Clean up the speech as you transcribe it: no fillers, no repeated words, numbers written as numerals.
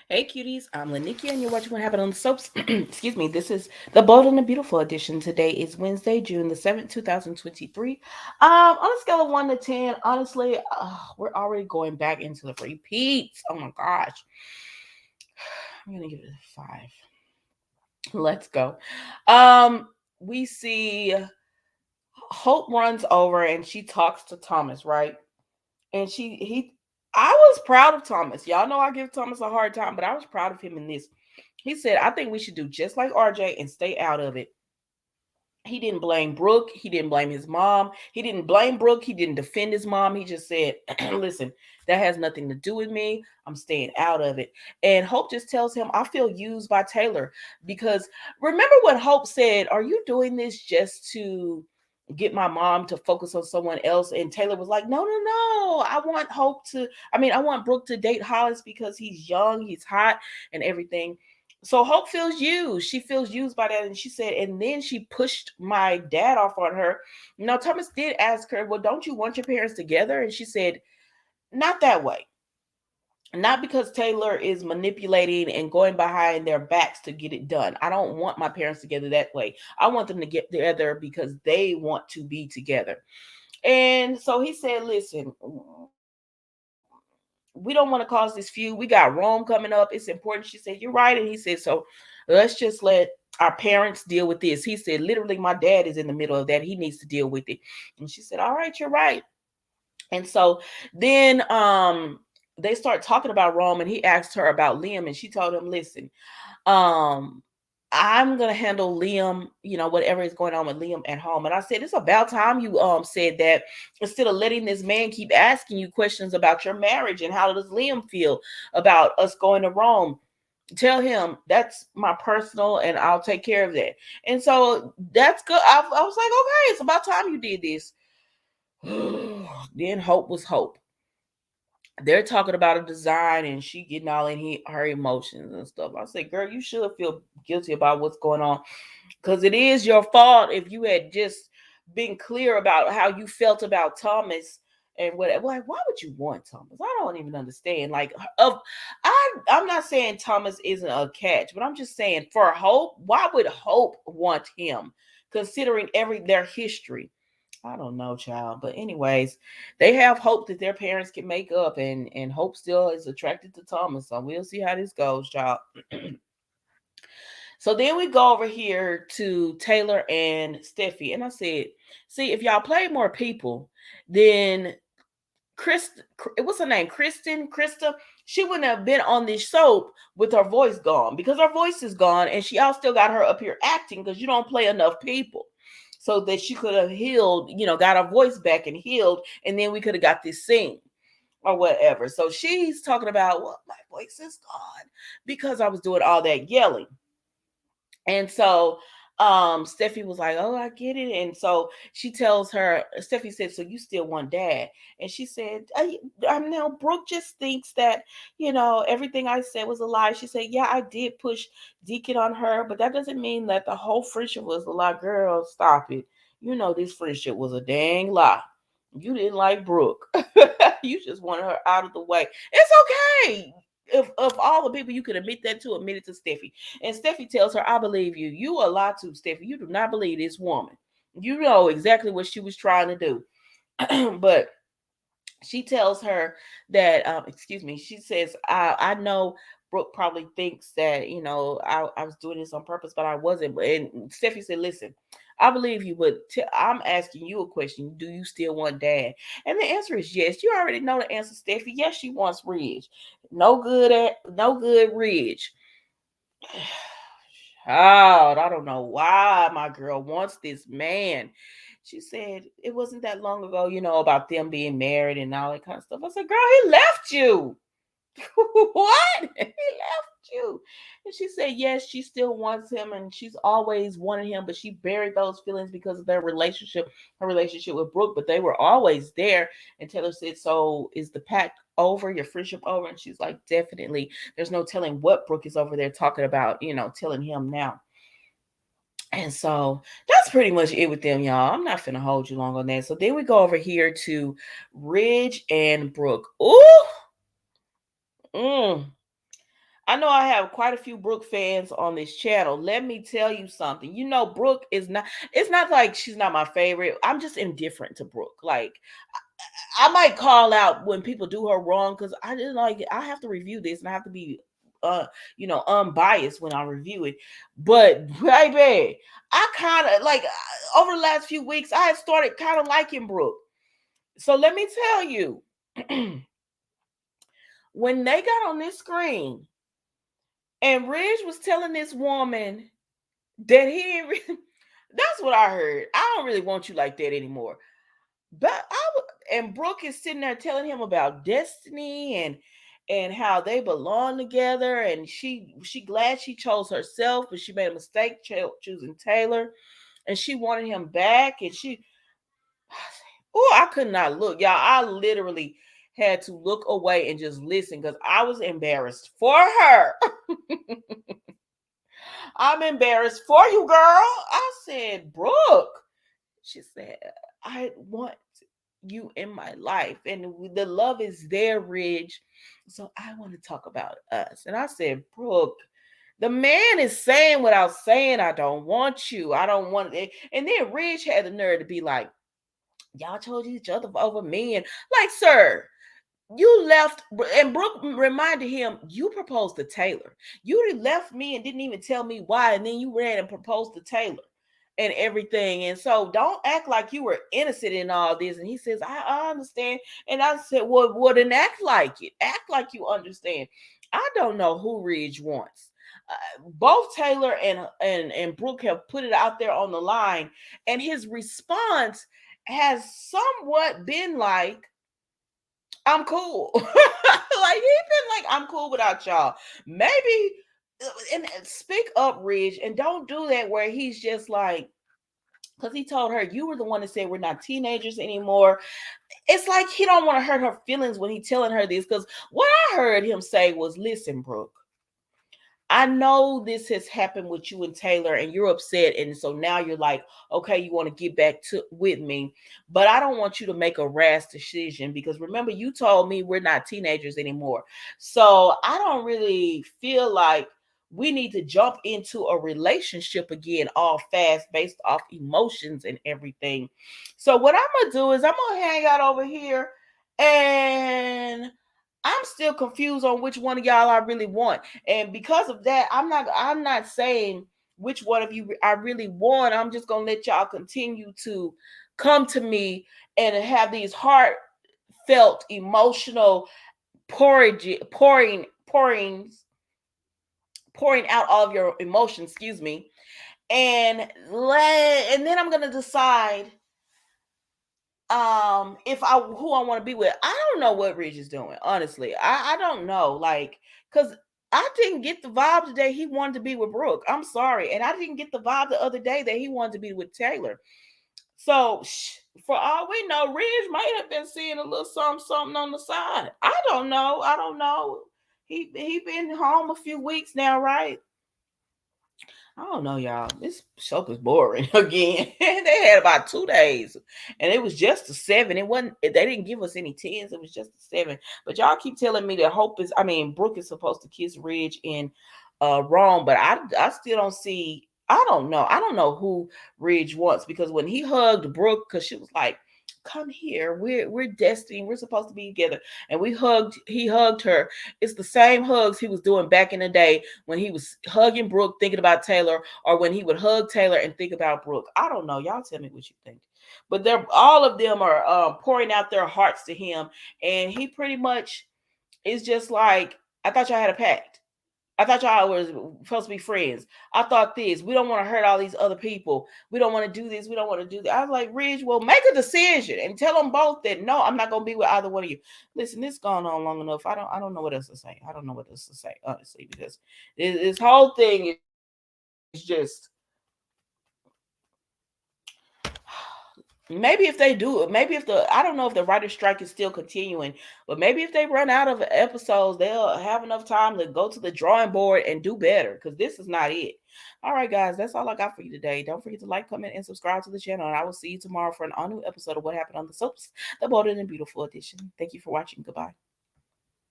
Hey cuties, I'm Lanikia and you're watching What Happened on the Soaps. Excuse me, this is the Bold and the Beautiful edition. Today is Wednesday, June the 7th, 2023. On a scale of 1 to 10, honestly, we're already going back into the repeats. Oh my gosh. I'm going to give it a 5. Let's go. Um, we see Hope runs over and she talks to Thomas, right? And I was proud of Thomas. Y'all know I give Thomas a hard time, but I was proud of him in this. He said, I think we should do just like RJ and stay out of it. He didn't blame Brooke. He didn't blame his mom. He didn't blame Brooke. He didn't defend his mom. He just said, listen, that has nothing to do with me. I'm staying out of it. And Hope just tells him, I feel used by Taylor. Because remember when Hope said, are you doing this just to get my mom to focus on someone else? And Taylor was like, no, no, no. I want Brooke to date Hollis because he's young, he's hot, and everything. So Hope feels used. She feels used by that. And she said, and then she pushed my dad off on her. Now, Thomas did ask her, well, don't you want your parents together? And she said, not that way. Not because Taylor is manipulating and going behind their backs to get it done. I don't want my parents together that way. I want them to get together because they want to be together. And so he said, listen, we don't want to cause this feud. We got Rome coming up. It's important. She said, you're right. And he said, so let's just let our parents deal with this. He said, literally, my dad is in the middle of that. He needs to deal with it. And she said, all right, you're right. And so then they start talking about Rome and he asked her about Liam and she told him, listen, um I'm gonna handle Liam, whatever is going on with Liam at home. And I said, it's about time you said that, instead of letting this man keep asking you questions about your marriage and how does Liam feel about us going to Rome. Tell him that's my personal and I'll take care of that. And so that's good. I was like, okay, it's about time you did this. Then Hope was Hope. They're talking about a design and she getting all in her emotions and stuff. I say, girl, you should feel guilty about what's going on because it is your fault if you had just been clear about how you felt about Thomas and whatever. Like, why would you want Thomas? I don't even understand. Like, I'm not saying Thomas isn't a catch, but I'm just saying for Hope, why would Hope want him considering their history? I don't know, child. But anyways, they have hope that their parents can make up, and Hope still is attracted to Thomas. So we'll see how this goes, child. So then we go over here to Taylor and Steffi, and I said, see, if y'all play more people, then Chris, what's her name? Krista. She wouldn't have been on this soap with her voice gone because her voice is gone, and she all still got her up here acting because you don't play enough people. So that she could have healed, got her voice back and healed, and then we could have got this scene or whatever. So she's talking about, well, my voice is gone because I was doing all that yelling. And so Steffi was like, oh, I get it. And so she tells her, Steffi said, so you still want dad? And she said, I know Brooke just thinks that, everything I said was a lie. She said, yeah, I did push Deacon on her, but that doesn't mean that the whole friendship was a lie. Girl, stop it. This friendship was a dang lie. You didn't like Brooke. You just wanted her out of the way. It's okay. If of all the people you could admit that to, admit it to Steffi. And Steffi tells her, I believe you. You a lie to, Steffi. You do not believe this woman. You know exactly what she was trying to do. But she tells her that, excuse me, she says, I know Brooke probably thinks that, I was doing this on purpose, but I wasn't. And Steffi said, listen, I believe you, but I'm asking you a question. Do you still want dad? And the answer is yes. You already know the answer, Steffi. Yes, she wants Ridge. No good Ridge. Child, I don't know why my girl wants this man. She said it wasn't that long ago, about them being married and all that kind of stuff. I said, girl, he left you. What? He left you. And she said, yes, she still wants him and she's always wanted him, but she buried those feelings because of her relationship with Brooke, but they were always there. And Taylor said, so is the pact over, your friendship over? And she's like, definitely. There's no telling what Brooke is over there talking about, telling him now. And so that's pretty much it with them, y'all. I'm not finna hold you long on that. So then we go over here to Ridge and Brooke. Ooh, mm. I know I have quite a few Brooke fans on this channel. Let me tell you something. You know, Brooke is not, it's not like she's not my favorite. I'm just indifferent to Brooke. Like, I might call out when people do her wrong because I just like, I have to review this and I have to be, unbiased when I review it. But, baby, I kind of like, over the last few weeks, I had started kind of liking Brooke. So let me tell you, when they got on this screen and Ridge was telling this woman that he didn't really, that's what I heard. I don't really want you like that anymore. But and Brooke is sitting there telling him about destiny and how they belong together, and she glad she chose herself, but she made a mistake choosing Taylor, and she wanted him back, and she, oh, I could not look, y'all. I literally had to look away and just listen because I was embarrassed for her. I'm embarrassed for you, girl. I said, Brooke. She said, I want you in my life, and the love is there, Ridge. So I want to talk about us. And I said, Brooke, the man is saying without saying, I don't want you. I don't want it. And then Ridge had the nerve to be like, y'all chose each other over me. And like, sir, you left, and Brooke reminded him, you proposed to Taylor. You left me and didn't even tell me why, and then you ran and proposed to Taylor and everything. And so don't act like you were innocent in all this. And he says, I understand. And I said, well, then act like it. Act like you understand. I don't know who Ridge wants. Both Taylor and Brooke have put it out there on the line, and his response has somewhat been like, I'm cool. Like, he's been like, I'm cool without y'all. Maybe, and speak up, Ridge, and don't do that where he's just like, because he told her, you were the one that said we're not teenagers anymore. It's like he don't want to hurt her feelings when he's telling her this. Because what I heard him say was, listen, Brooke, I know this has happened with you and Taylor, and you're upset, and so now you're like, okay, you want to get back to with me, but I don't want you to make a rash decision because remember, you told me we're not teenagers anymore. So I don't really feel like we need to jump into a relationship again all fast based off emotions and everything. So what I'm gonna do is I'm gonna hang out over here, and I'm still confused on which one of y'all I really want. And because of that, I'm not saying which one of you I really want. I'm just gonna let y'all continue to come to me and have these heartfelt, emotional pouring out all of your emotions, excuse me. And then I'm gonna decide if I who I want to be with. I don't know what Ridge is doing, honestly. I don't know, like, because I didn't get the vibe today he wanted to be with Brooke. I'm sorry. And I didn't get the vibe the other day that he wanted to be with Taylor. So for all we know, Ridge might have been seeing a little something on the side. I don't know. He been home a few weeks now, right? I don't know, y'all. This soap is boring again. They had about 2 days, and it was just a seven. It wasn't. They didn't give us any tens. It was just a seven. But y'all keep telling me that Hope is. I mean, Brooke is supposed to kiss Ridge in Rome, but I still don't see. I don't know. I don't know who Ridge wants because when he hugged Brooke, because she was like, "Come here. We're destined. We're supposed to be together." And we hugged. He hugged her. It's the same hugs he was doing back in the day when he was hugging Brooke, thinking about Taylor, or when he would hug Taylor and think about Brooke. I don't know. Y'all tell me what you think. But they're all of them are pouring out their hearts to him, and he pretty much is just like, I thought y'all had a pact. I thought y'all was supposed to be friends. I thought this. We don't want to hurt all these other people. We don't want to do this. We don't want to do that. I was like, Ridge, well, make a decision and tell them both that no, I'm not gonna be with either one of you. Listen, this gone on long enough. I don't know what else to say. I don't know what else to say, honestly, because this whole thing is just, maybe if they do, maybe if the, I don't know if the writer's strike is still continuing, but maybe if they run out of episodes, they'll have enough time to go to the drawing board and do better, because this is not it. All right, guys, that's all I got for you today. Don't forget to like, comment, and subscribe to the channel, and I will see you tomorrow for an all new episode of What Happened on the Soaps, the Bold and Beautiful edition. Thank you for watching. Goodbye.